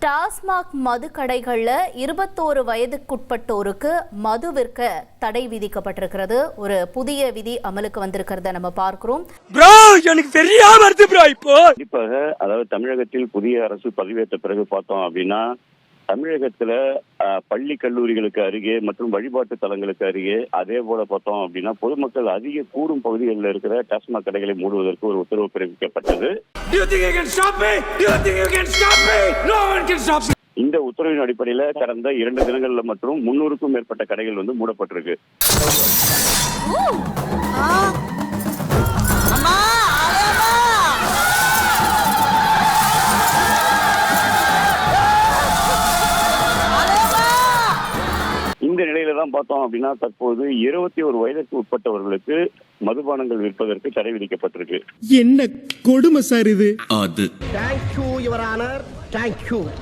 டாஸ்மாக் மது கடைகள்ல 21 வயதுக்குட்பட்டோருக்கு மது விற்க தடை விதிக்கப்பட்டிருக்கிறது. ஒரு புதிய விதி அமலுக்கு வந்திருக்கிறத நம்ம பார்க்கிறோம். கண்டிப்பாக அதாவது தமிழகத்தில் புதிய அரசு பதவியேற்ற பிறகு பார்த்தோம் அப்படின்னா தமிழகத்துல பள்ளி கல்லூரிகளுக்கு அருகே மற்றும் வழிபாட்டு தலங்களுக்கு அருகே அதே போல பார்த்தோம் அப்படின்னா பொதுமக்கள் அதிக கூடும் பகுதிகளில் இருக்கிற டாஸ்மாக் கடைகளை மூடுவதற்கு ஒரு உத்தரவு பிறப்பிக்கப்பட்டது. இந்த உத்தரவின் அடிப்படையில கடந்த 2 தினங்கள்ல மற்றும் 300க்கும் மேற்பட்ட கடைகள் மூடப்பட்டிருக்கு. இந்த நிலையில தான் பார்த்தோம் அப்படின்னா தற்போது 21 வயதுக்கு உட்பட்டவர்களுக்கு மதுபானங்கள் விற்பதற்கு தடை விதிக்கப்பட்டிருக்கு. என்ன கொடுமை சார் இது. Thank you your honour, thank you.